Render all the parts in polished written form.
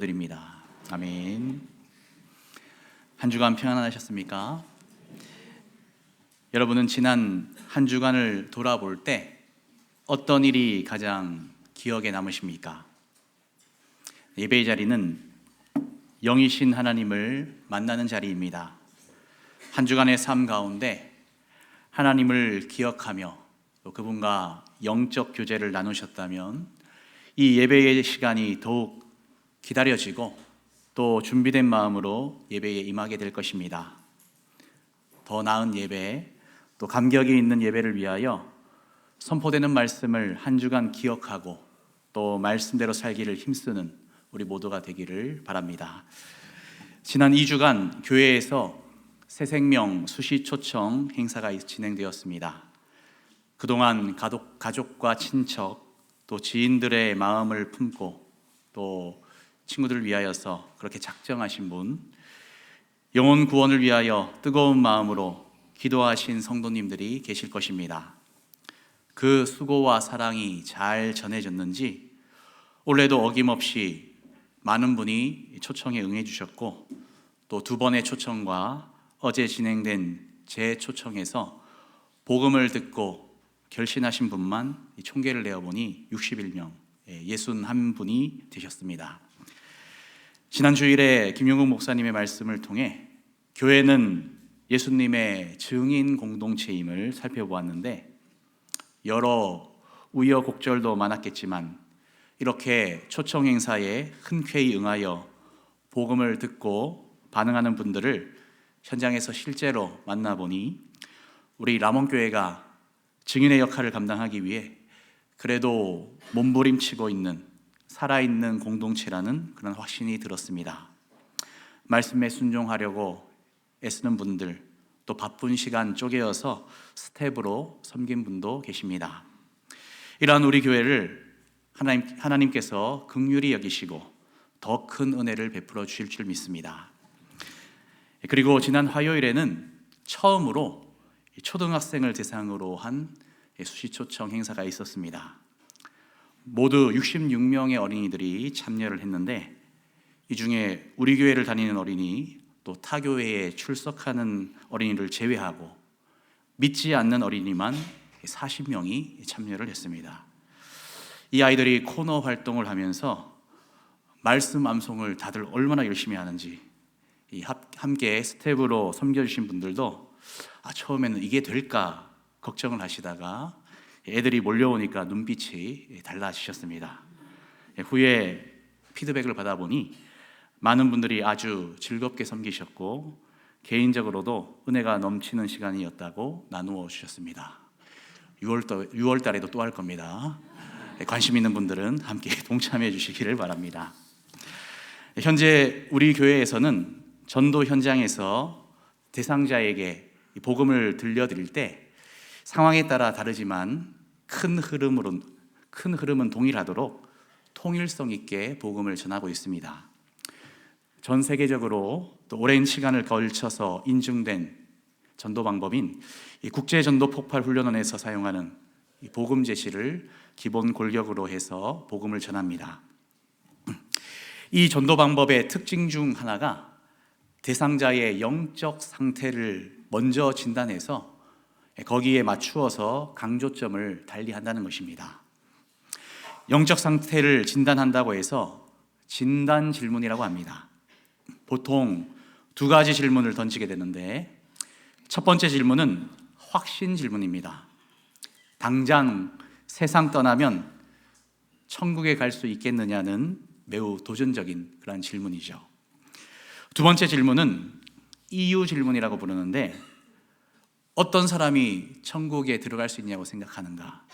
드립니다. 아멘. 한 주간 평안하셨습니까? 여러분은 지난 한 주간을 돌아볼 때 어떤 일이 가장 기억에 남으십니까? 예배의 자리는 영이신 하나님을 만나는 자리입니다. 한 주간의 삶 가운데 하나님을 기억하며 또 그분과 영적 교제를 나누셨다면 이 예배의 시간이 더욱 기다려지고 또 준비된 마음으로 예배에 임하게 될 것입니다. 더 나은 예배, 또 감격이 있는 예배를 위하여 선포되는 말씀을 한 주간 기억하고 또 말씀대로 살기를 힘쓰는 우리 모두가 되기를 바랍니다. 지난 2주간 교회에서 새생명 수시 초청 행사가 진행되었습니다. 그동안 가족과 친척 또 지인들의 마음을 품고 또 친구들을 위하여서 그렇게 작정하신 분, 영혼 구원을 위하여 뜨거운 마음으로 기도하신 성도님들이 계실 것입니다. 그 수고와 사랑이 잘 전해졌는지 올해도 어김없이 많은 분이 초청에 응해 주셨고 또 두 번의 초청과 어제 진행된 재초청에서 복음을 듣고 결신하신 분만 총계를 내어보니 61명, 61분이 되셨습니다. 지난 주일에 김용국 목사님의 말씀을 통해 교회는 예수님의 증인 공동체임을 살펴보았는데 여러 우여곡절도 많았겠지만 이렇게 초청 행사에 흔쾌히 응하여 복음을 듣고 반응하는 분들을 현장에서 실제로 만나보니 우리 람원교회가 증인의 역할을 감당하기 위해 그래도 몸부림치고 있는 살아있는 공동체라는 그런 확신이 들었습니다. 말씀에 순종하려고 애쓰는 분들, 또 바쁜 시간 쪼개어서 스텝으로 섬긴 분도 계십니다. 이러한 우리 교회를 하나님께서 긍휼히 여기시고 더 큰 은혜를 베풀어 주실 줄 믿습니다. 그리고 지난 화요일에는 처음으로 초등학생을 대상으로 한 수시초청 행사가 있었습니다. 모두 66명의 어린이들이 참여를 했는데 이 중에 우리 교회를 다니는 어린이 또 타 교회에 출석하는 어린이를 제외하고 믿지 않는 어린이만 40명이 참여를 했습니다. 이 아이들이 코너 활동을 하면서 말씀 암송을 다들 얼마나 열심히 하는지 함께 스텝으로 섬겨주신 분들도 처음에는 이게 될까 걱정을 하시다가 애들이 몰려오니까 눈빛이 달라지셨습니다. 후에 피드백을 받아보니 많은 분들이 아주 즐겁게 섬기셨고 개인적으로도 은혜가 넘치는 시간이었다고 나누어 주셨습니다. 6월 달에도 또 할 겁니다. 관심 있는 분들은 함께 동참해 주시기를 바랍니다. 현재 우리 교회에서는 전도 현장에서 대상자에게 복음을 들려드릴 때 상황에 따라 다르지만 큰 흐름은 동일하도록 통일성 있게 복음을 전하고 있습니다. 전 세계적으로 또 오랜 시간을 걸쳐서 인증된 전도 방법인 국제 전도 폭발 훈련원에서 사용하는 복음 제시를 기본 골격으로 해서 복음을 전합니다. 이 전도 방법의 특징 중 하나가 대상자의 영적 상태를 먼저 진단해서 거기에 맞추어서 강조점을 달리한다는 것입니다. 영적 상태를 진단한다고 해서 진단 질문이라고 합니다. 보통 두 가지 질문을 던지게 되는데 첫 번째 질문은 확신 질문입니다. 당장 세상 떠나면 천국에 갈 수 있겠느냐는 매우 도전적인 그런 질문이죠. 두 번째 질문은 이유 질문이라고 부르는데 어떤 사람이 천국에 들어갈 수 있냐고 생각하는가?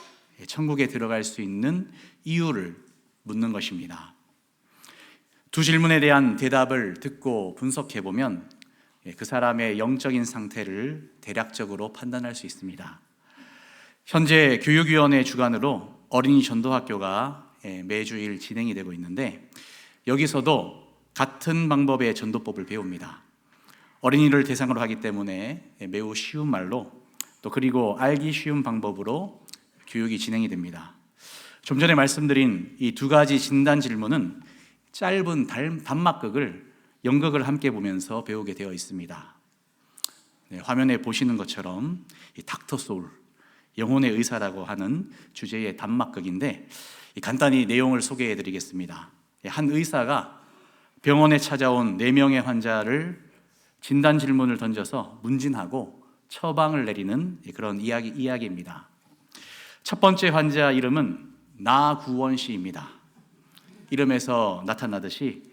천국에 들어갈 수 있는 이유를 묻는 것입니다. 두 질문에 대한 대답을 듣고 분석해 보면 그 사람의 영적인 상태를 대략적으로 판단할 수 있습니다. 현재 교육위원회 주관으로 어린이 전도학교가 매주일 진행이 되고 있는데 여기서도 같은 방법의 전도법을 배웁니다. 어린이를 대상으로 하기 때문에 매우 쉬운 말로 또 그리고 알기 쉬운 방법으로 교육이 진행이 됩니다. 좀 전에 말씀드린 이 두 가지 진단 질문은 짧은 단막극을 연극을 함께 보면서 배우게 되어 있습니다. 네, 화면에 보시는 것처럼 이 닥터 소울, 영혼의 의사라고 하는 주제의 단막극인데 간단히 내용을 소개해 드리겠습니다. 한 의사가 병원에 찾아온 4명의 환자를 진단 질문을 던져서 문진하고 처방을 내리는 그런 이야기입니다. 첫 번째 환자 이름은 나구원 씨입니다. 이름에서 나타나듯이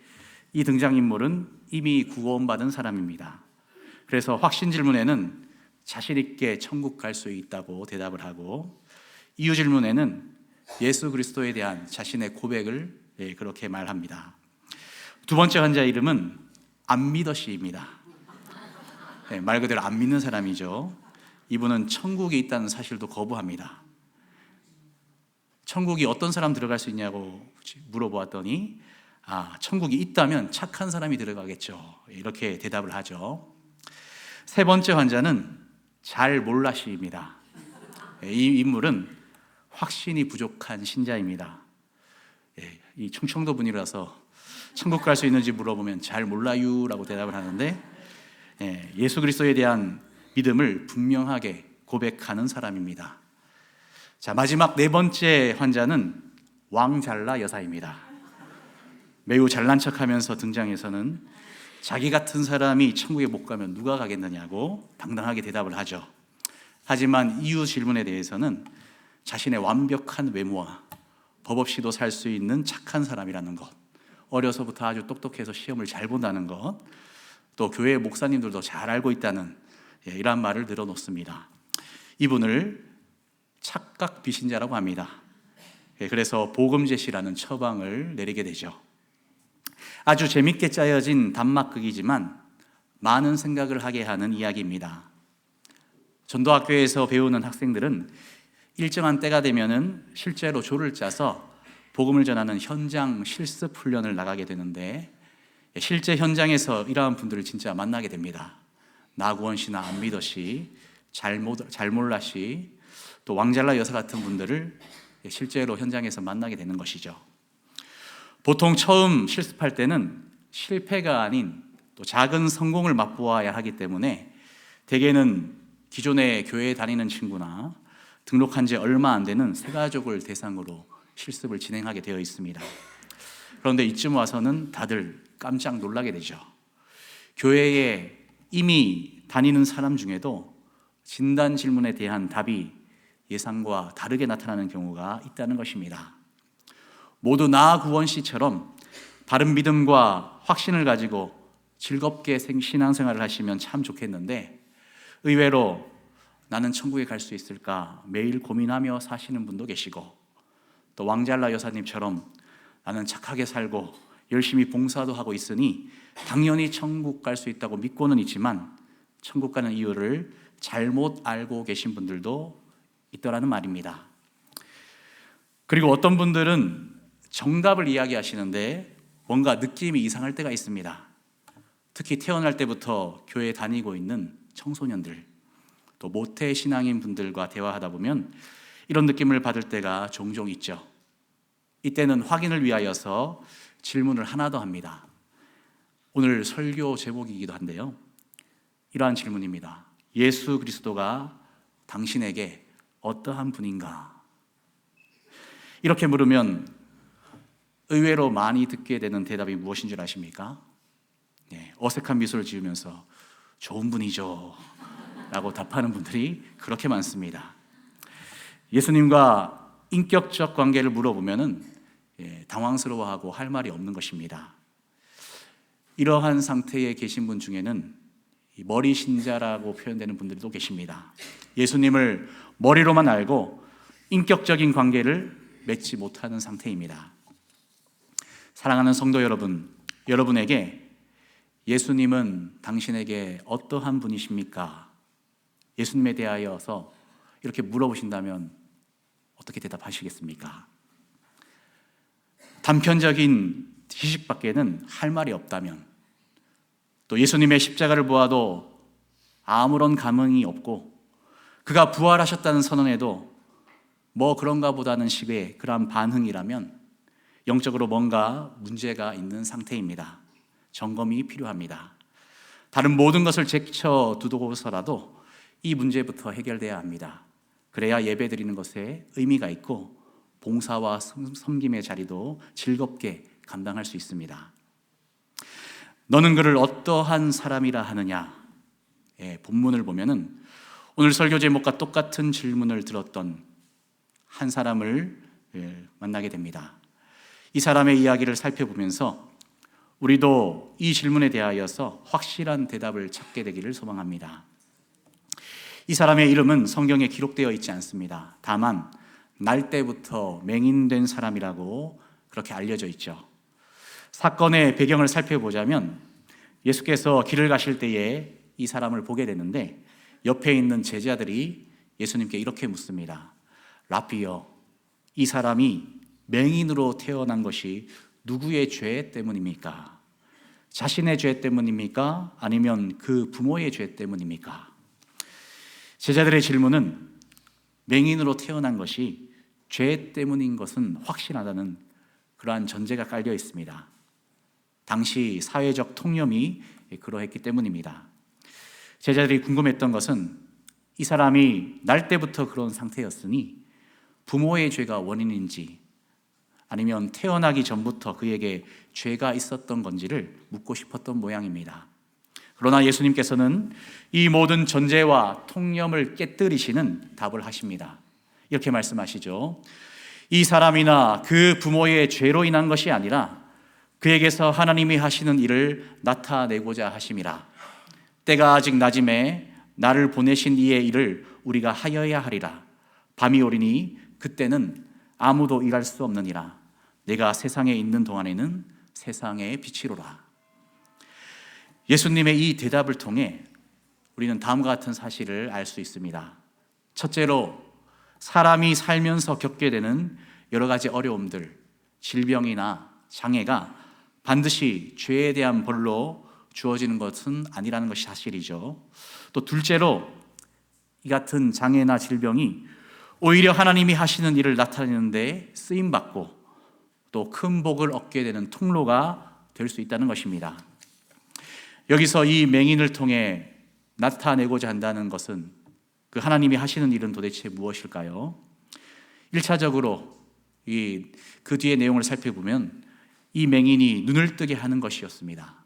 이 등장인물은 이미 구원받은 사람입니다. 그래서 확신 질문에는 자신 있게 천국 갈 수 있다고 대답을 하고, 이유 질문에는 예수 그리스도에 대한 자신의 고백을 그렇게 말합니다. 두 번째 환자 이름은 안미더 씨입니다. 말 그대로 안 믿는 사람이죠. 이분은 천국이 있다는 사실도 거부합니다. 천국이 어떤 사람 들어갈 수 있냐고 물어보았더니 천국이 있다면 착한 사람이 들어가겠죠, 이렇게 대답을 하죠. 세 번째 환자는 잘 몰라 씨입니다. 이 인물은 확신이 부족한 신자입니다. 이 충청도 분이라서 천국 갈 수 있는지 물어보면 잘 몰라요라고 대답을 하는데, 예수 그리스도에 대한 믿음을 분명하게 고백하는 사람입니다. 자, 마지막 네 번째 환자는 왕잘라 여사입니다. 매우 잘난 척하면서 등장해서는 자기 같은 사람이 천국에 못 가면 누가 가겠느냐고 당당하게 대답을 하죠. 하지만 이유 질문에 대해서는 자신의 완벽한 외모와 법 없이도 살 수 있는 착한 사람이라는 것, 어려서부터 아주 똑똑해서 시험을 잘 본다는 것, 또 교회 목사님들도 잘 알고 있다는 이러한 말을 늘어놓습니다. 이분을 착각 비신자라고 합니다. 그래서 복음제시라는 처방을 내리게 되죠. 아주 재밌게 짜여진 단막극이지만 많은 생각을 하게 하는 이야기입니다. 전도학교에서 배우는 학생들은 일정한 때가 되면은 실제로 조를 짜서 복음을 전하는 현장 실습 훈련을 나가게 되는데, 실제 현장에서 이러한 분들을 진짜 만나게 됩니다. 나구원 씨나 안미더 씨, 잘몰라 씨, 또 왕잘라 여사 같은 분들을 실제로 현장에서 만나게 되는 것이죠. 보통 처음 실습할 때는 실패가 아닌 또 작은 성공을 맛보아야 하기 때문에 대개는 기존에 교회에 다니는 친구나 등록한 지 얼마 안 되는 새가족을 대상으로 실습을 진행하게 되어 있습니다. 그런데 이쯤 와서는 다들 깜짝 놀라게 되죠. 교회에 이미 다니는 사람 중에도 진단 질문에 대한 답이 예상과 다르게 나타나는 경우가 있다는 것입니다. 모두 나구원 씨처럼 바른 믿음과 확신을 가지고 즐겁게 신앙생활을 하시면 참 좋겠는데, 의외로 나는 천국에 갈 수 있을까 매일 고민하며 사시는 분도 계시고, 또 왕잘라 여사님처럼 나는 착하게 살고 열심히 봉사도 하고 있으니 당연히 천국 갈 수 있다고 믿고는 있지만 천국 가는 이유를 잘못 알고 계신 분들도 있더라는 말입니다. 그리고 어떤 분들은 정답을 이야기하시는데 뭔가 느낌이 이상할 때가 있습니다. 특히 태어날 때부터 교회에 다니고 있는 청소년들, 또 모태 신앙인 분들과 대화하다 보면 이런 느낌을 받을 때가 종종 있죠. 이때는 확인을 위하여서 질문을 하나 더 합니다. 오늘 설교 제목이기도 한데요, 이러한 질문입니다. 예수 그리스도가 당신에게 어떠한 분인가? 이렇게 물으면 의외로 많이 듣게 되는 대답이 무엇인 줄 아십니까? 어색한 미소를 지으면서 좋은 분이죠 라고 답하는 분들이 그렇게 많습니다. 예수님과 인격적 관계를 물어보면 당황스러워하고 할 말이 없는 것입니다. 이러한 상태에 계신 분 중에는 머리 신자라고 표현되는 분들도 계십니다. 예수님을 머리로만 알고 인격적인 관계를 맺지 못하는 상태입니다. 사랑하는 성도 여러분, 여러분에게 예수님은 당신에게 어떠한 분이십니까? 예수님에 대하여서 이렇게 물어보신다면 어떻게 대답하시겠습니까? 단편적인 지식밖에는 할 말이 없다면, 또 예수님의 십자가를 보아도 아무런 감흥이 없고 그가 부활하셨다는 선언에도 뭐 그런가 보다는 식의 그러한 반응이라면 영적으로 뭔가 문제가 있는 상태입니다. 점검이 필요합니다. 다른 모든 것을 제쳐두고서라도 이 문제부터 해결돼야 합니다. 그래야 예배 드리는 것에 의미가 있고 봉사와 섬김의 자리도 즐겁게 감당할 수 있습니다. 너는 그를 어떠한 사람이라 하느냐? 본문을 보면은 오늘 설교 제목과 똑같은 질문을 들었던 한 사람을 만나게 됩니다. 이 사람의 이야기를 살펴보면서 우리도 이 질문에 대하여서 확실한 대답을 찾게 되기를 소망합니다. 이 사람의 이름은 성경에 기록되어 있지 않습니다. 다만 날 때부터 맹인된 사람이라고 그렇게 알려져 있죠. 사건의 배경을 살펴보자면 예수께서 길을 가실 때에 이 사람을 보게 되는데 옆에 있는 제자들이 예수님께 이렇게 묻습니다. 라비여, 이 사람이 맹인으로 태어난 것이 누구의 죄 때문입니까? 자신의 죄 때문입니까? 아니면 그 부모의 죄 때문입니까? 제자들의 질문은 맹인으로 태어난 것이 죄 때문인 것은 확실하다는 그러한 전제가 깔려 있습니다. 당시 사회적 통념이 그러했기 때문입니다. 제자들이 궁금했던 것은 이 사람이 날 때부터 그런 상태였으니 부모의 죄가 원인인지 아니면 태어나기 전부터 그에게 죄가 있었던 건지를 묻고 싶었던 모양입니다. 그러나 예수님께서는 이 모든 전제와 통념을 깨뜨리시는 답을 하십니다. 이렇게 말씀하시죠. 이 사람이나 그 부모의 죄로 인한 것이 아니라 그에게서 하나님이 하시는 일을 나타내고자 하심이라. 때가 아직 낮음에 나를 보내신 이의 일을 우리가 하여야 하리라. 밤이 오리니 그때는 아무도 일할 수 없느니라. 내가 세상에 있는 동안에는 세상의 빛이로라. 예수님의 이 대답을 통해 우리는 다음과 같은 사실을 알 수 있습니다. 첫째로, 사람이 살면서 겪게 되는 여러 가지 어려움들, 질병이나 장애가 반드시 죄에 대한 벌로 주어지는 것은 아니라는 것이 사실이죠. 또 둘째로, 이 같은 장애나 질병이 오히려 하나님이 하시는 일을 나타내는 데 쓰임받고 또 큰 복을 얻게 되는 통로가 될 수 있다는 것입니다. 여기서 이 맹인을 통해 나타내고자 한다는 것은 그 하나님이 하시는 일은 도대체 무엇일까요? 1차적으로 그 뒤의 내용을 살펴보면 이 맹인이 눈을 뜨게 하는 것이었습니다.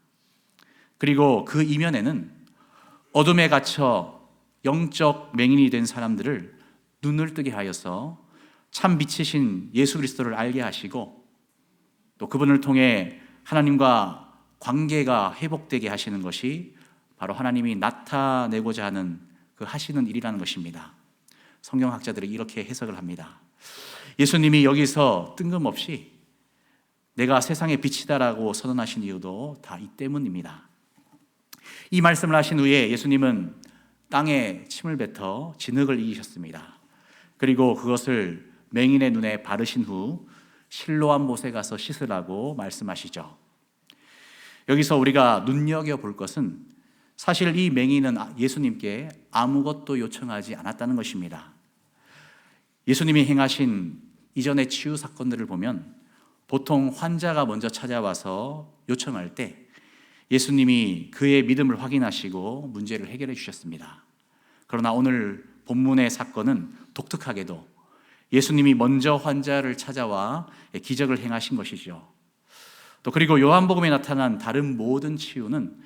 그리고 그 이면에는 어둠에 갇혀 영적 맹인이 된 사람들을 눈을 뜨게 하여서 참 빛이신 예수 그리스도를 알게 하시고 또 그분을 통해 하나님과 관계가 회복되게 하시는 것이 바로 하나님이 나타내고자 하는 그 하시는 일이라는 것입니다. 성경학자들이 이렇게 해석을 합니다. 예수님이 여기서 뜬금없이 내가 세상의 빛이다라고 선언하신 이유도 다 이 때문입니다. 이 말씀을 하신 후에 예수님은 땅에 침을 뱉어 진흙을 이기셨습니다. 그리고 그것을 맹인의 눈에 바르신 후 실로암 못에 가서 씻으라고 말씀하시죠. 여기서 우리가 눈여겨볼 것은 사실 이 맹인은 예수님께 아무것도 요청하지 않았다는 것입니다. 예수님이 행하신 이전의 치유 사건들을 보면 보통 환자가 먼저 찾아와서 요청할 때 예수님이 그의 믿음을 확인하시고 문제를 해결해 주셨습니다. 그러나 오늘 본문의 사건은 독특하게도 예수님이 먼저 환자를 찾아와 기적을 행하신 것이죠. 또 그리고 요한복음에 나타난 다른 모든 치유는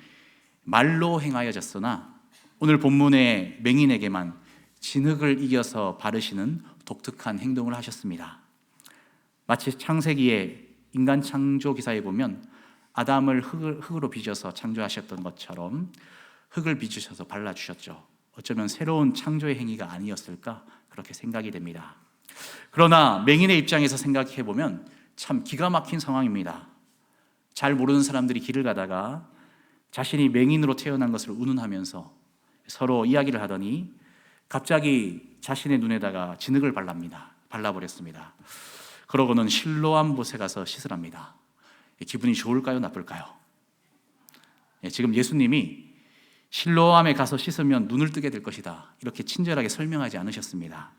말로 행하여졌으나 오늘 본문의 맹인에게만 진흙을 이겨서 바르시는 독특한 행동을 하셨습니다. 마치 창세기의 인간 창조 기사에 보면 아담을 흙으로 빚어서 창조하셨던 것처럼 흙을 빚으셔서 발라주셨죠. 어쩌면 새로운 창조의 행위가 아니었을까 그렇게 생각이 됩니다. 그러나 맹인의 입장에서 생각해 보면 참 기가 막힌 상황입니다. 잘 모르는 사람들이 길을 가다가 자신이 맹인으로 태어난 것을 운운하면서 서로 이야기를 하더니 갑자기 자신의 눈에다가 진흙을 발라버렸습니다. 그러고는 실로암 못에 가서 씻으랍니다. 기분이 좋을까요? 나쁠까요? 지금 예수님이 실로암에 가서 씻으면 눈을 뜨게 될 것이다 이렇게 친절하게 설명하지 않으셨습니다.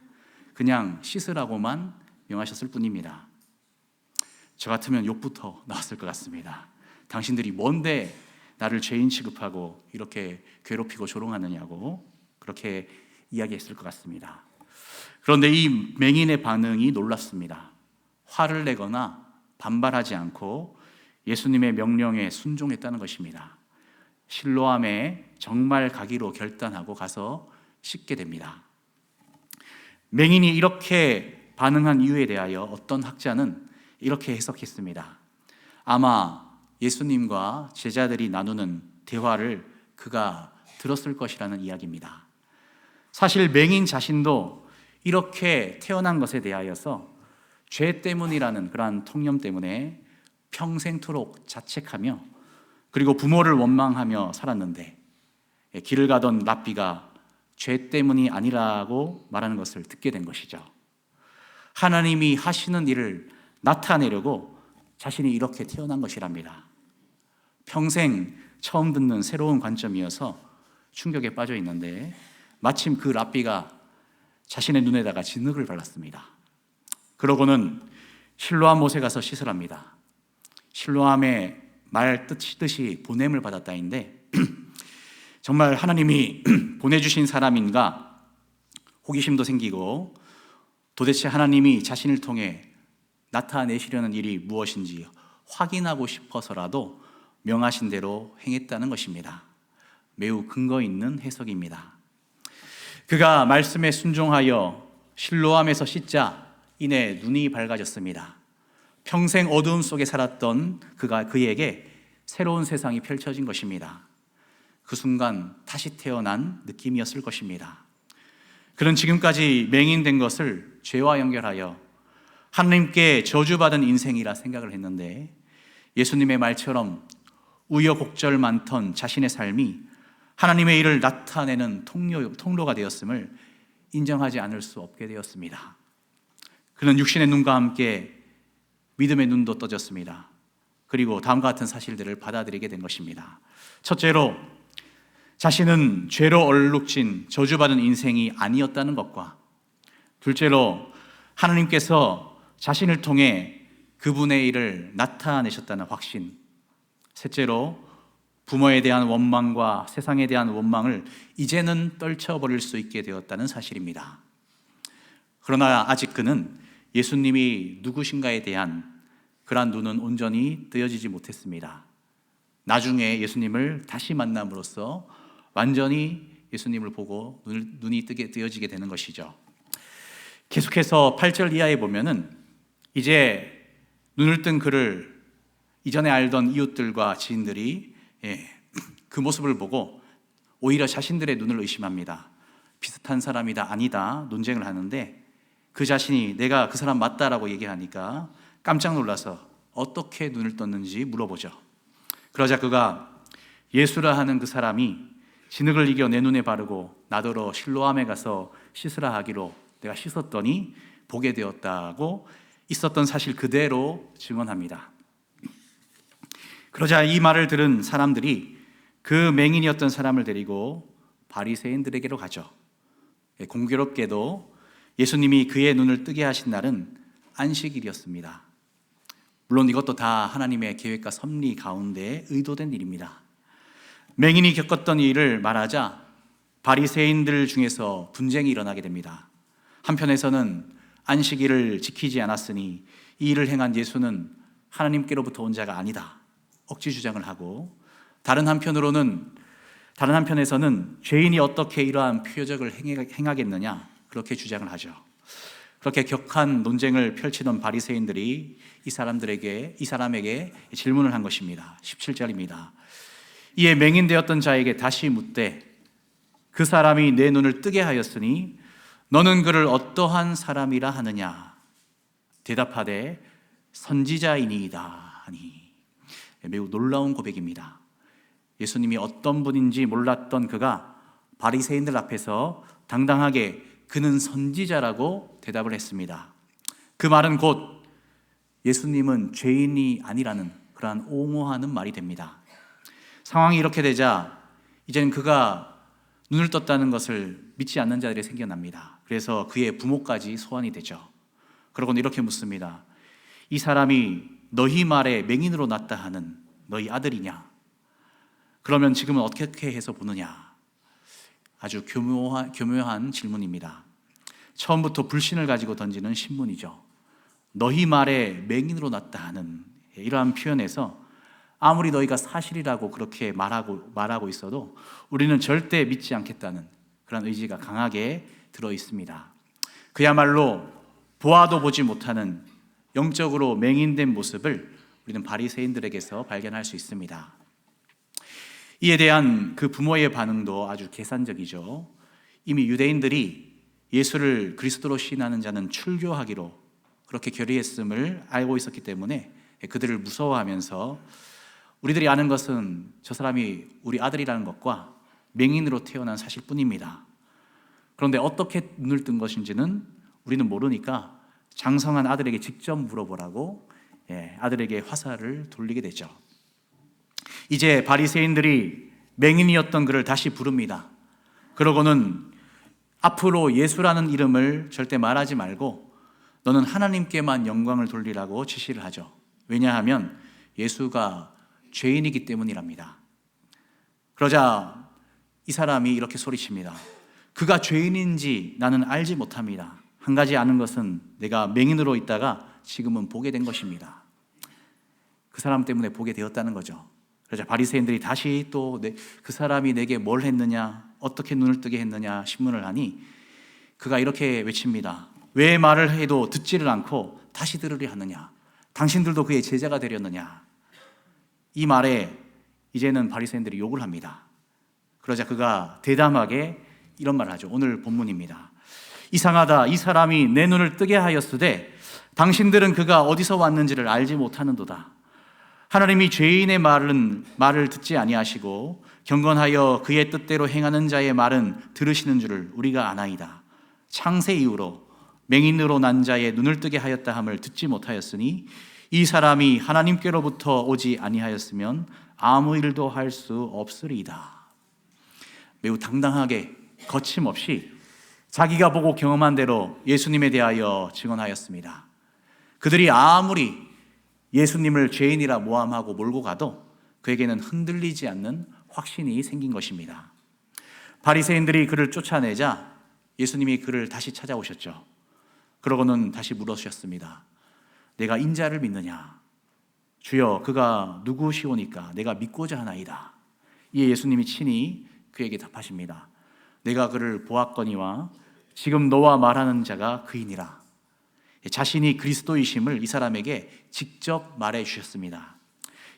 그냥 씻으라고만 명하셨을 뿐입니다. 저 같으면 욕부터 나왔을 것 같습니다. 당신들이 뭔데 나를 죄인 취급하고 이렇게 괴롭히고 조롱하느냐고 그렇게 이야기했을 것 같습니다. 그런데 이 맹인의 반응이 놀랍습니다. 화를 내거나 반발하지 않고 예수님의 명령에 순종했다는 것입니다. 실로암에 정말 가기로 결단하고 가서 씻게 됩니다. 맹인이 이렇게 반응한 이유에 대하여 어떤 학자는 이렇게 해석했습니다. 아마 예수님과 제자들이 나누는 대화를 그가 들었을 것이라는 이야기입니다. 사실 맹인 자신도 이렇게 태어난 것에 대하여서 죄 때문이라는 그러한 통념 때문에 평생토록 자책하며 그리고 부모를 원망하며 살았는데 길을 가던 랍비가 죄 때문이 아니라고 말하는 것을 듣게 된 것이죠. 하나님이 하시는 일을 나타내려고 자신이 이렇게 태어난 것이랍니다. 평생 처음 듣는 새로운 관점이어서 충격에 빠져 있는데 마침 그 랍비가 자신의 눈에다가 진흙을 발랐습니다. 그러고는 실로암 못에 가서 씻으랍니다. 실로암의 말 뜻이 보냄을 받았다인데 정말 하나님이 보내주신 사람인가 호기심도 생기고 도대체 하나님이 자신을 통해 나타내시려는 일이 무엇인지 확인하고 싶어서라도 명하신 대로 행했다는 것입니다. 매우 근거 있는 해석입니다. 그가 말씀에 순종하여 실로암에서 씻자 이내 눈이 밝아졌습니다. 평생 어두움 속에 살았던 그에게 새로운 세상이 펼쳐진 것입니다. 그 순간 다시 태어난 느낌이었을 것입니다. 그는 지금까지 맹인된 것을 죄와 연결하여 하나님께 저주받은 인생이라 생각을 했는데 예수님의 말처럼 우여곡절 많던 자신의 삶이 하나님의 일을 나타내는 통로가 되었음을 인정하지 않을 수 없게 되었습니다. 그는 육신의 눈과 함께 믿음의 눈도 떠졌습니다. 그리고 다음과 같은 사실들을 받아들이게 된 것입니다. 첫째로 자신은 죄로 얼룩진 저주받은 인생이 아니었다는 것과 둘째로 하나님께서 자신을 통해 그분의 일을 나타내셨다는 확신, 셋째로 부모에 대한 원망과 세상에 대한 원망을 이제는 떨쳐버릴 수 있게 되었다는 사실입니다. 그러나 아직 그는 예수님이 누구신가에 대한 그러한 눈은 온전히 뜨여지지 못했습니다. 나중에 예수님을 다시 만남으로써 완전히 예수님을 보고 눈이 뜨여지게 되는 것이죠. 계속해서 8절 이하에 보면은 이제 눈을 뜬 그를 이전에 알던 이웃들과 지인들이 그 모습을 보고 오히려 자신들의 눈을 의심합니다. 비슷한 사람이다 아니다 논쟁을 하는데 그 자신이 내가 그 사람 맞다라고 얘기하니까 깜짝 놀라서 어떻게 눈을 떴는지 물어보죠. 그러자 그가 예수라 하는 그 사람이 진흙을 이겨 내 눈에 바르고 나더러 실로암에 가서 씻으라 하기로 내가 씻었더니 보게 되었다고 있었던 사실 그대로 증언합니다. 그러자 이 말을 들은 사람들이 그 맹인이었던 사람을 데리고 바리새인들에게로 가죠. 공교롭게도 예수님이 그의 눈을 뜨게 하신 날은 안식일이었습니다. 물론 이것도 다 하나님의 계획과 섭리 가운데 의도된 일입니다. 맹인이 겪었던 일을 말하자 바리새인들 중에서 분쟁이 일어나게 됩니다. 한편에서는 안식일을 지키지 않았으니 이 일을 행한 예수는 하나님께로부터 온 자가 아니다 억지 주장을 하고 다른 한편에서는 죄인이 어떻게 이러한 표적을 행하겠느냐 그렇게 주장을 하죠. 그렇게 격한 논쟁을 펼치던 바리새인들이 이 사람에게 질문을 한 것입니다. 17절입니다. 이에 맹인되었던 자에게 다시 묻되 그 사람이 내 눈을 뜨게 하였으니 너는 그를 어떠한 사람이라 하느냐 대답하되 선지자이니이다 하니 매우 놀라운 고백입니다. 예수님이 어떤 분인지 몰랐던 그가 바리새인들 앞에서 당당하게 그는 선지자라고 대답을 했습니다. 그 말은 곧 예수님은 죄인이 아니라는 그러한 옹호하는 말이 됩니다. 상황이 이렇게 되자 이제는 그가 눈을 떴다는 것을 믿지 않는 자들이 생겨납니다. 그래서 그의 부모까지 소환이 되죠. 그러고는 이렇게 묻습니다. 이 사람이 너희 말에 맹인으로 났다 하는 너희 아들이냐? 그러면 지금은 어떻게 해서 보느냐? 아주 교묘한 질문입니다. 처음부터 불신을 가지고 던지는 신문이죠. 너희 말에 맹인으로 났다 하는 이러한 표현에서 아무리 너희가 사실이라고 그렇게 말하고 있어도 우리는 절대 믿지 않겠다는 그런 의지가 강하게 들어 있습니다. 그야말로 보아도 보지 못하는 영적으로 맹인된 모습을 우리는 바리새인들에게서 발견할 수 있습니다. 이에 대한 그 부모의 반응도 아주 계산적이죠. 이미 유대인들이 예수를 그리스도로 시인하는 자는 출교하기로 그렇게 결의했음을 알고 있었기 때문에 그들을 무서워하면서 우리들이 아는 것은 저 사람이 우리 아들이라는 것과 맹인으로 태어난 사실뿐입니다. 그런데 어떻게 눈을 뜬 것인지는 우리는 모르니까 장성한 아들에게 직접 물어보라고 아들에게 화살을 돌리게 되죠. 이제 바리새인들이 맹인이었던 그를 다시 부릅니다. 그러고는 앞으로 예수라는 이름을 절대 말하지 말고 너는 하나님께만 영광을 돌리라고 지시를 하죠. 왜냐하면 예수가 죄인이기 때문이랍니다. 그러자 이 사람이 이렇게 소리칩니다. 그가 죄인인지 나는 알지 못합니다. 한 가지 아는 것은 내가 맹인으로 있다가 지금은 보게 된 것입니다. 그 사람 때문에 보게 되었다는 거죠. 그러자 바리새인들이 다시 또 그 사람이 내게 뭘 했느냐, 어떻게 눈을 뜨게 했느냐 신문을 하니 그가 이렇게 외칩니다. 왜 말을 해도 듣지를 않고 다시 들으려 하느냐? 당신들도 그의 제자가 되렸느냐? 이 말에 이제는 바리새인들이 욕을 합니다. 그러자 그가 대담하게 이런 말을 하죠. 오늘 본문입니다. 이상하다. 이 사람이 내 눈을 뜨게 하였으되 당신들은 그가 어디서 왔는지를 알지 못하는도다. 하나님이 죄인의 말을 듣지 아니하시고 경건하여 그의 뜻대로 행하는 자의 말은 들으시는 줄을 우리가 아나이다. 창세 이후로 맹인으로 난 자의 눈을 뜨게 하였다 함을 듣지 못하였으니 이 사람이 하나님께로부터 오지 아니하였으면 아무 일도 할 수 없으리이다. 매우 당당하게 거침없이 자기가 보고 경험한 대로 예수님에 대하여 증언하였습니다. 그들이 아무리 예수님을 죄인이라 모함하고 몰고 가도 그에게는 흔들리지 않는 확신이 생긴 것입니다. 바리새인들이 그를 쫓아내자 예수님이 그를 다시 찾아오셨죠. 그러고는 다시 물으셨습니다. 내가 인자를 믿느냐? 주여, 그가 누구시오니까 내가 믿고자 하나이다. 이에 예수님이 친히 그에게 답하십니다. 내가 그를 보았거니와 지금 너와 말하는 자가 그이니라. 자신이 그리스도이심을 이 사람에게 직접 말해 주셨습니다.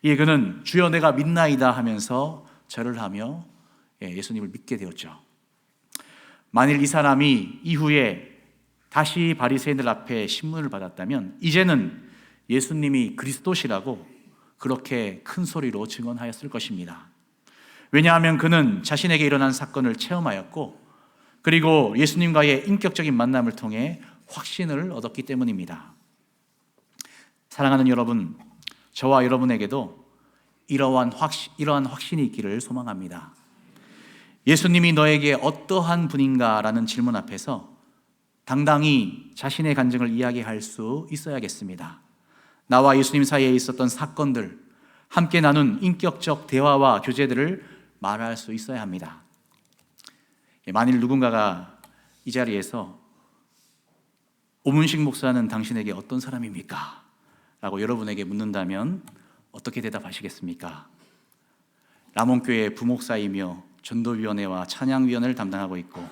이에 그는 주여 내가 믿나이다 하면서 절을 하며 예수님을 믿게 되었죠. 만일 이 사람이 이후에 다시 바리새인들 앞에 신문을 받았다면 이제는 예수님이 그리스도시라고 그렇게 큰 소리로 증언하였을 것입니다. 왜냐하면 그는 자신에게 일어난 사건을 체험하였고 그리고 예수님과의 인격적인 만남을 통해 확신을 얻었기 때문입니다. 사랑하는 여러분, 저와 여러분에게도 이러한 확신이 있기를 소망합니다. 예수님이 너에게 어떠한 분인가라는 질문 앞에서 당당히 자신의 간증을 이야기할 수 있어야겠습니다. 나와 예수님 사이에 있었던 사건들, 함께 나눈 인격적 대화와 교제들을 말할 수 있어야 합니다. 만일 누군가가 이 자리에서 오문식 목사는 당신에게 어떤 사람입니까? 라고 여러분에게 묻는다면 어떻게 대답하시겠습니까? 라몬교회 부목사이며 전도위원회와 찬양위원회를 담당하고 있고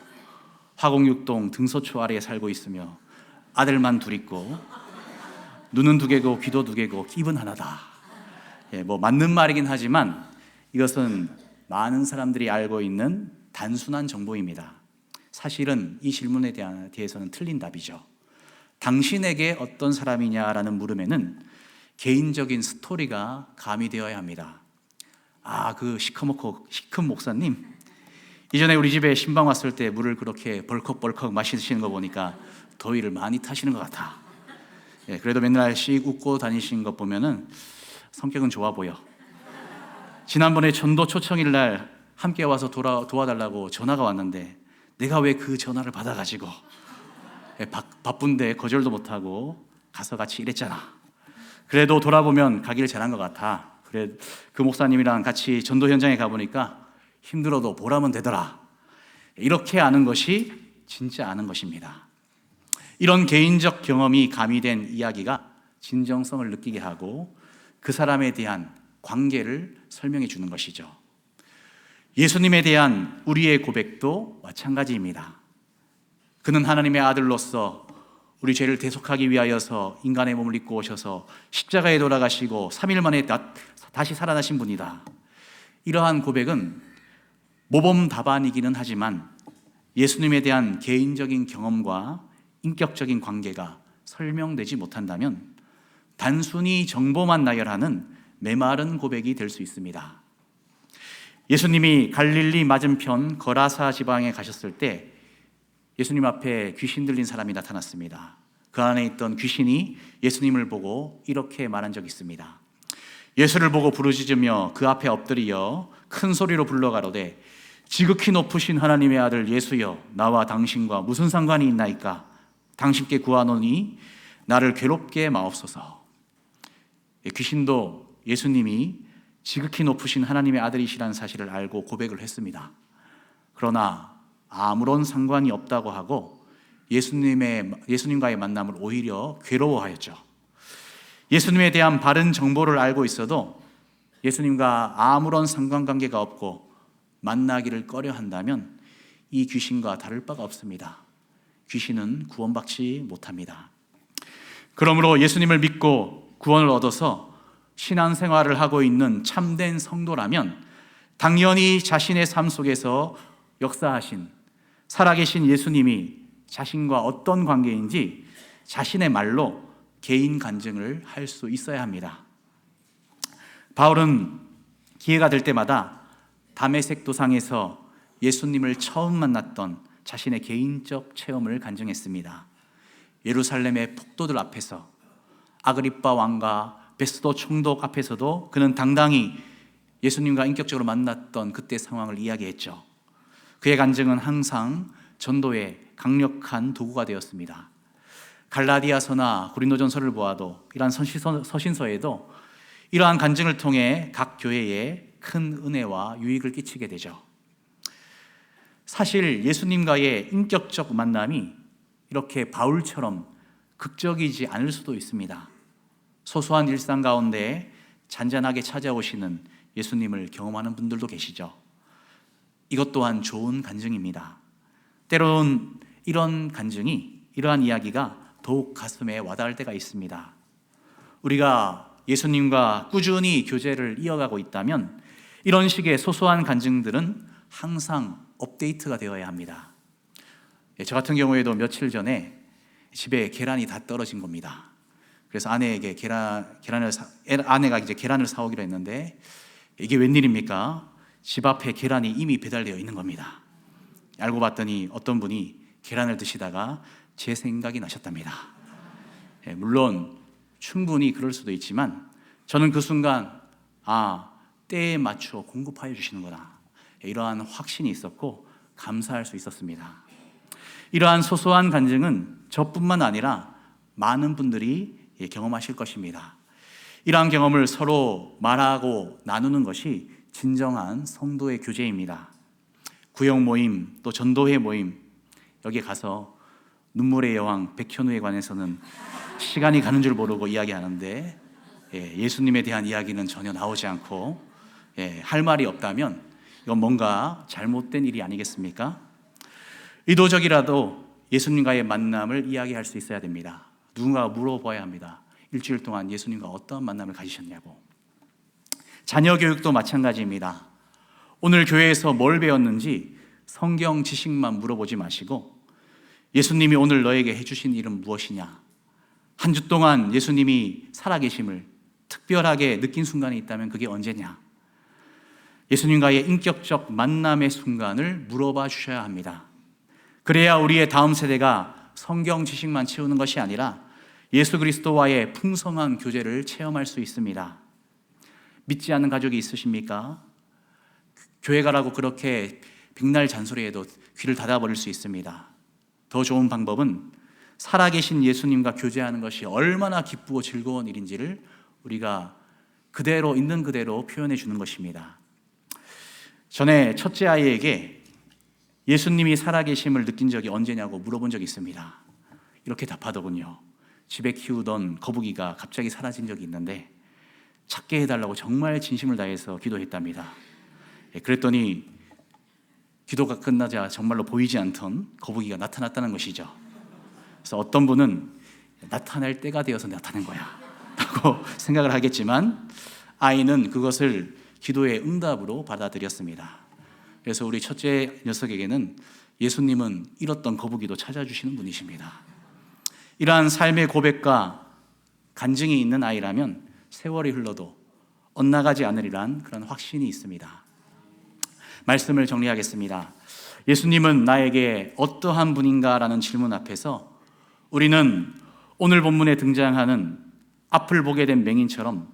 화곡육동 등소초 아래에 살고 있으며 아들만 둘 있고 눈은 두 개고 귀도 두 개고 입은 하나다. 맞는 말이긴 하지만 이것은 많은 사람들이 알고 있는 단순한 정보입니다. 사실은 이 질문에 대해서는 틀린 답이죠. 당신에게 어떤 사람이냐라는 물음에는 개인적인 스토리가 가미되어야 합니다. 그 시큰 목사님, 이전에 우리 집에 신방 왔을 때 물을 그렇게 벌컥벌컥 마시시는 거 보니까 더위를 많이 타시는 것 같아. 그래도 맨날 씩 웃고 다니시는 것 보면은 성격은 좋아 보여. 지난번에 전도 초청일 날 함께 와서 도와달라고 전화가 왔는데 내가 왜 그 전화를 받아가지고 바쁜데 거절도 못하고 가서 같이 일했잖아. 그래도 돌아보면 가기를 잘한 것 같아. 그래, 그 목사님이랑 같이 전도 현장에 가보니까 힘들어도 보람은 되더라. 이렇게 아는 것이 진짜 아는 것입니다. 이런 개인적 경험이 가미된 이야기가 진정성을 느끼게 하고 그 사람에 대한 관계를 설명해 주는 것이죠. 예수님에 대한 우리의 고백도 마찬가지입니다. 그는 하나님의 아들로서 우리 죄를 대속하기 위하여서 인간의 몸을 입고 오셔서 십자가에 돌아가시고 3일 만에 다시 살아나신 분이다. 이러한 고백은 모범답안이기는 하지만 예수님에 대한 개인적인 경험과 인격적인 관계가 설명되지 못한다면 단순히 정보만 나열하는 메마른 고백이 될 수 있습니다. 예수님이 갈릴리 맞은편 거라사 지방에 가셨을 때 예수님 앞에 귀신 들린 사람이 나타났습니다. 그 안에 있던 귀신이 예수님을 보고 이렇게 말한 적이 있습니다. 예수를 보고 부르짖으며 그 앞에 엎드려 큰 소리로 불러가로되 지극히 높으신 하나님의 아들 예수여, 나와 당신과 무슨 상관이 있나이까? 당신께 구하노니 나를 괴롭게 마옵소서. 귀신도 예수님이 지극히 높으신 하나님의 아들이시라는 사실을 알고 고백을 했습니다. 그러나 아무런 상관이 없다고 하고 예수님과의 만남을 오히려 괴로워하였죠. 예수님에 대한 바른 정보를 알고 있어도 예수님과 아무런 상관관계가 없고 만나기를 꺼려한다면 이 귀신과 다를 바가 없습니다. 귀신은 구원받지 못합니다. 그러므로 예수님을 믿고 구원을 얻어서 신앙생활을 하고 있는 참된 성도라면 당연히 자신의 삶 속에서 역사하신 살아계신 예수님이 자신과 어떤 관계인지 자신의 말로 개인 간증을 할 수 있어야 합니다. 바울은 기회가 될 때마다 다메섹 도상에서 예수님을 처음 만났던 자신의 개인적 체험을 간증했습니다. 예루살렘의 폭도들 앞에서, 아그리빠 왕과 베스도 총독 앞에서도 그는 당당히 예수님과 인격적으로 만났던 그때 상황을 이야기했죠. 그의 간증은 항상 전도의 강력한 도구가 되었습니다. 갈라디아서나 고린도전서를 보아도 이러한 서신서에도 이러한 간증을 통해 각 교회에 큰 은혜와 유익을 끼치게 되죠. 사실 예수님과의 인격적 만남이 이렇게 바울처럼 극적이지 않을 수도 있습니다. 소소한 일상 가운데 잔잔하게 찾아오시는 예수님을 경험하는 분들도 계시죠. 이것 또한 좋은 간증입니다. 때론 이런 간증이, 이러한 이야기가 더욱 가슴에 와닿을 때가 있습니다. 우리가 예수님과 꾸준히 교제를 이어가고 있다면 이런 식의 소소한 간증들은 항상 업데이트가 되어야 합니다. 저 같은 경우에도 며칠 전에 집에 계란이 다 떨어진 겁니다. 그래서 아내에게 아내가 이제 계란을 사오기로 했는데 이게 웬일입니까? 집 앞에 계란이 이미 배달되어 있는 겁니다. 알고 봤더니 어떤 분이 계란을 드시다가 제 생각이 나셨답니다. 물론 충분히 그럴 수도 있지만 저는 그 순간 때에 맞춰 공급하여 주시는구나, 이러한 확신이 있었고 감사할 수 있었습니다. 이러한 소소한 간증은 저뿐만 아니라 많은 분들이 경험하실 것입니다. 이러한 경험을 서로 말하고 나누는 것이 진정한 성도의 교제입니다. 구역 모임, 또 전도회 모임, 여기에 가서 눈물의 여왕 백현우에 관해서는 시간이 가는 줄 모르고 이야기하는데 예수님에 대한 이야기는 전혀 나오지 않고 할 말이 없다면 이건 뭔가 잘못된 일이 아니겠습니까? 의도적이라도 예수님과의 만남을 이야기할 수 있어야 됩니다. 누군가가 물어봐야 합니다. 일주일 동안 예수님과 어떤 만남을 가지셨냐고. 자녀 교육도 마찬가지입니다. 오늘 교회에서 뭘 배웠는지 성경 지식만 물어보지 마시고 예수님이 오늘 너에게 해주신 일은 무엇이냐, 한 주 동안 예수님이 살아계심을 특별하게 느낀 순간이 있다면 그게 언제냐, 예수님과의 인격적 만남의 순간을 물어봐 주셔야 합니다. 그래야 우리의 다음 세대가 성경 지식만 채우는 것이 아니라 예수 그리스도와의 풍성한 교제를 체험할 수 있습니다. 믿지 않는 가족이 있으십니까? 교회 가라고 그렇게 백날 잔소리해도 귀를 닫아버릴 수 있습니다. 더 좋은 방법은 살아계신 예수님과 교제하는 것이 얼마나 기쁘고 즐거운 일인지를 우리가 그대로 있는 그대로 표현해 주는 것입니다. 전에 첫째 아이에게 예수님이 살아계심을 느낀 적이 언제냐고 물어본 적이 있습니다. 이렇게 답하더군요. 집에 키우던 거북이가 갑자기 사라진 적이 있는데 찾게 해달라고 정말 진심을 다해서 기도했답니다. 그랬더니 기도가 끝나자 정말로 보이지 않던 거북이가 나타났다는 것이죠. 그래서 어떤 분은 나타날 때가 되어서 나타난 거야 라고 생각을 하겠지만, 아이는 그것을 기도의 응답으로 받아들였습니다. 그래서 우리 첫째 녀석에게는 예수님은 잃었던 거북이도 찾아주시는 분이십니다. 이러한 삶의 고백과 간증이 있는 아이라면 세월이 흘러도 엇나가지 않으리란 그런 확신이 있습니다. 말씀을 정리하겠습니다. 예수님은 나에게 어떠한 분인가라는 질문 앞에서 우리는 오늘 본문에 등장하는 앞을 보게 된 맹인처럼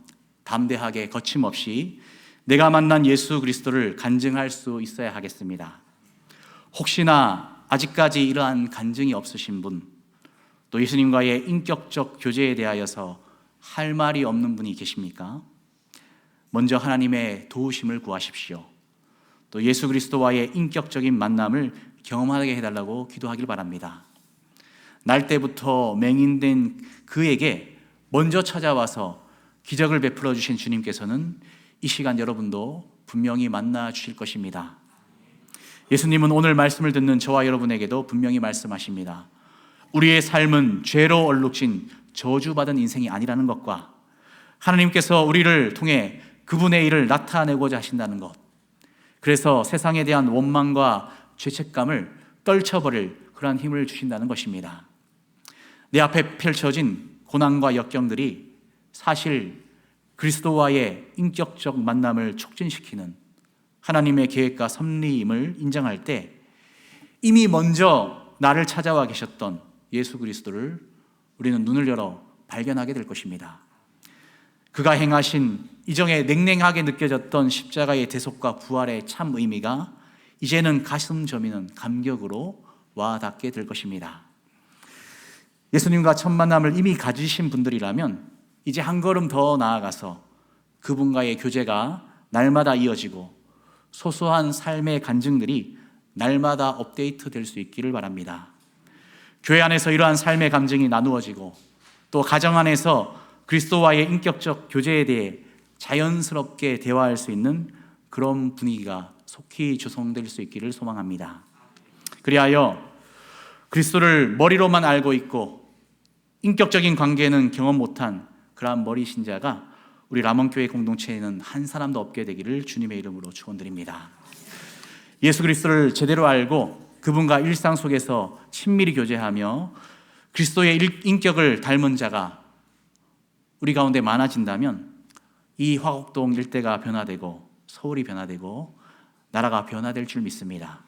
담대하게 거침없이 내가 만난 예수 그리스도를 간증할 수 있어야 하겠습니다. 혹시나 아직까지 이러한 간증이 없으신 분, 또 예수님과의 인격적 교제에 대하여서 할 말이 없는 분이 계십니까? 먼저 하나님의 도우심을 구하십시오. 또 예수 그리스도와의 인격적인 만남을 경험하게 해달라고 기도하길 바랍니다. 날 때부터 맹인된 그에게 먼저 찾아와서 기적을 베풀어 주신 주님께서는 이 시간 여러분도 분명히 만나 주실 것입니다. 예수님은 오늘 말씀을 듣는 저와 여러분에게도 분명히 말씀하십니다. 우리의 삶은 죄로 얼룩진 저주받은 인생이 아니라는 것과 하나님께서 우리를 통해 그분의 일을 나타내고자 하신다는 것, 그래서 세상에 대한 원망과 죄책감을 떨쳐버릴 그러한 힘을 주신다는 것입니다. 내 앞에 펼쳐진 고난과 역경들이 사실 그리스도와의 인격적 만남을 촉진시키는 하나님의 계획과 섭리임을 인정할 때 이미 먼저 나를 찾아와 계셨던 예수 그리스도를 우리는 눈을 열어 발견하게 될 것입니다. 그가 행하신 이전에 냉랭하게 느껴졌던 십자가의 대속과 부활의 참 의미가 이제는 가슴 저미는 감격으로 와닿게 될 것입니다. 예수님과 첫 만남을 이미 가지신 분들이라면 이제 한 걸음 더 나아가서 그분과의 교제가 날마다 이어지고 소소한 삶의 간증들이 날마다 업데이트 될 수 있기를 바랍니다. 교회 안에서 이러한 삶의 감정이 나누어지고 또 가정 안에서 그리스도와의 인격적 교제에 대해 자연스럽게 대화할 수 있는 그런 분위기가 속히 조성될 수 있기를 소망합니다. 그리하여 그리스도를 머리로만 알고 있고 인격적인 관계는 경험 못한 그러한 머리 신자가 우리 라몬교회 공동체에는 한 사람도 없게 되기를 주님의 이름으로 축원드립니다. 예수 그리스도를 제대로 알고 그분과 일상 속에서 친밀히 교제하며 그리스도의 인격을 닮은 자가 우리 가운데 많아진다면 이 화곡동 일대가 변화되고 서울이 변화되고 나라가 변화될 줄 믿습니다.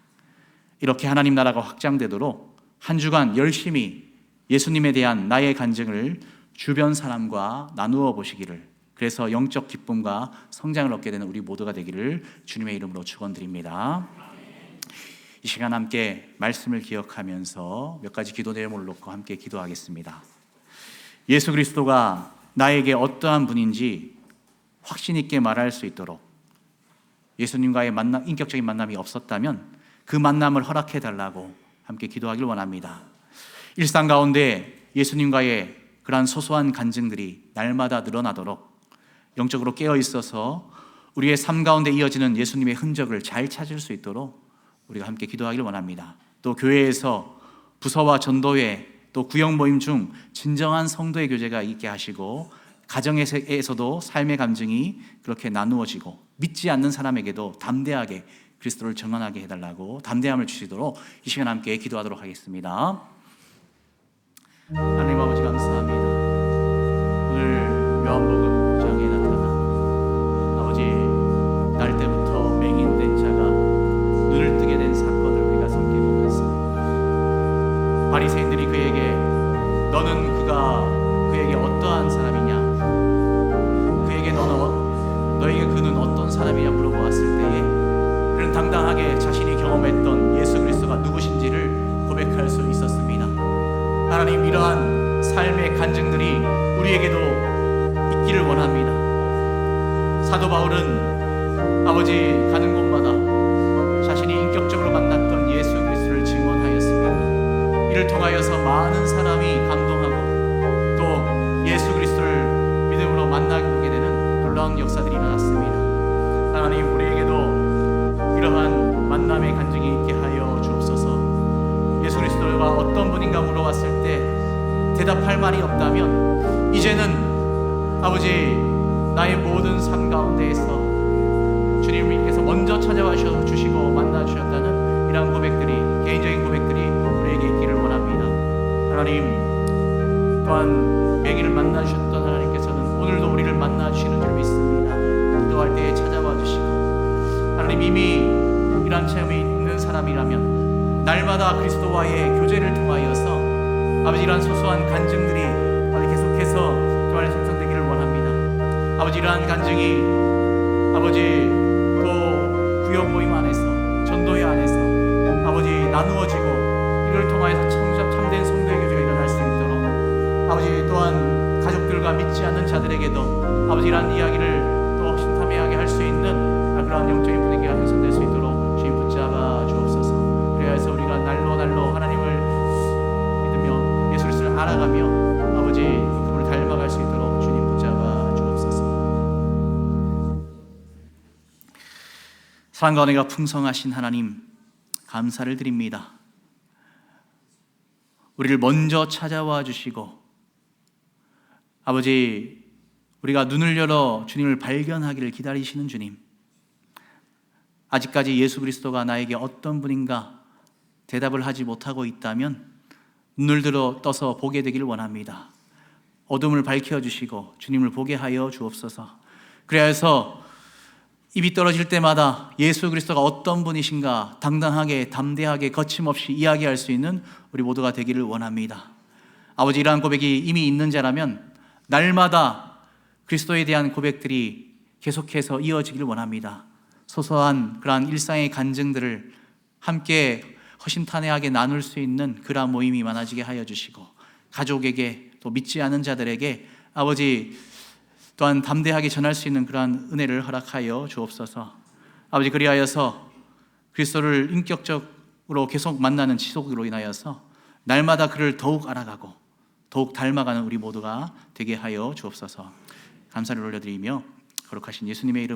이렇게 하나님 나라가 확장되도록 한 주간 열심히 예수님에 대한 나의 간증을 주변 사람과 나누어 보시기를, 그래서 영적 기쁨과 성장을 얻게 되는 우리 모두가 되기를 주님의 이름으로 축원드립니다. 이 시간 함께 말씀을 기억하면서 몇 가지 기도 내용을 놓고 함께 기도하겠습니다. 예수 그리스도가 나에게 어떠한 분인지 확신 있게 말할 수 있도록 예수님과의 만남, 인격적인 만남이 없었다면 그 만남을 허락해 달라고 함께 기도하길 원합니다. 일상 가운데 예수님과의 그러한 소소한 간증들이 날마다 늘어나도록 영적으로 깨어 있어서 우리의 삶 가운데 이어지는 예수님의 흔적을 잘 찾을 수 있도록 우리가 함께 기도하길 원합니다. 또 교회에서 부서와 전도회 또 구역 모임 중 진정한 성도의 교제가 있게 하시고 가정에서도 삶의 감정이 그렇게 나누어지고 믿지 않는 사람에게도 담대하게 그리스도를 증언하게 해달라고 담대함을 주시도록 이 시간 함께 기도하도록 하겠습니다. 하나님 아버지 감사합니다. 오늘 요한복음 9장에 나타난 아버지 날 때부터 맹인된 자가 눈을 뜨게 된 사건을 우리가 함께 보면서 바리새인들이 그에게 너는 그에게 어떠한 사람이냐, 그에게 너에게 그는 어떤 사람이냐 물어보았을 때에 그는 당당하게 자신이 경험했던 예수 그리스도가 누구신지를 고백할 수 있었습니다. 하나님, 이러한 삶의 간증들이 우리에게도 있기를 있기를 원합니다. 사도 바울은 아버지 가는 곳마다 자신이 인격적으로 만났던 예수 그리스도를 증언하였습니다. 이를 통하여서 많은 사람이 감동하고 또 예수 그리스도를 믿음으로 만나게 되는 놀라운 역사들이 일어났습니다. 하나님, 우리에게도 이러한 만남의 간증이 있게 하여 주옵소서. 예수 그리스도가 어떤 분인가 물어봤을 때 대답할 말이 없다면 이제는 아버지 나의 모든 삶 가운데에서 주님께서 먼저 찾아와 주시고 만나 주셨다는 이러한 고백들이, 개인적인 고백들이 우리에게 있기를 원합니다. 하나님, 또한 맹인을 만나 주셨던 하나님께서는 오늘도 우리를 만나 주시는 줄 믿습니다. 기도할 때에 찾아와 주시고, 하나님, 이미 이러한 체험이 있는 사람이라면 날마다 그리스도와의 교제를 통하여서 아버지 이러한 소소한 간증들이 계속해서 또 생성되기를 원합니다. 아버지, 이러한 간증이 아버지 또 구역 모임 안에서, 전도회 안에서 아버지 나누어지고 이걸 통하여서 참된 성도의 교제가 일어날 수 있도록 아버지, 또한 가족들과 믿지 않는 자들에게도 아버지 이러한 이야기를 또 신탐하게 할 수 있는 그러한 영적인 분위기가 형성될 수 있도록 주님 붙잡아 주옵소서. 그래서 우리가 날로 하나님을 믿으며 예수 그리스도를 알아가며 아버지 그분을 닮아갈 수 있도록 주님 붙잡아 주옵소서. 사랑과 은혜가 풍성하신 하나님, 감사를 드립니다. 우리를 먼저 찾아와 주시고 아버지, 우리가 눈을 열어 주님을 발견하기를 기다리시는 주님, 아직까지 예수 그리스도가 나에게 어떤 분인가 대답을 하지 못하고 있다면 눈을 들어 떠서 보게 되기를 원합니다. 어둠을 밝혀주시고 주님을 보게 하여 주옵소서. 그래서 입이 떨어질 때마다 예수 그리스도가 어떤 분이신가 당당하게, 담대하게, 거침없이 이야기할 수 있는 우리 모두가 되기를 원합니다. 아버지, 이러한 고백이 이미 있는 자라면 날마다 그리스도에 대한 고백들이 계속해서 이어지기를 원합니다. 소소한 그러한 일상의 간증들을 함께 허심탄회하게 나눌 수 있는 그러한 모임이 많아지게 하여 주시고, 가족에게 또 믿지 않은 자들에게 아버지 또한 담대하게 전할 수 있는 그러한 은혜를 허락하여 주옵소서. 아버지, 그리하여서 그리스도를 인격적으로 계속 만나는 지속으로 인하여서 날마다 그를 더욱 알아가고 더욱 닮아가는 우리 모두가 되게 하여 주옵소서. 감사를 올려드리며 거룩하신 예수님의 이름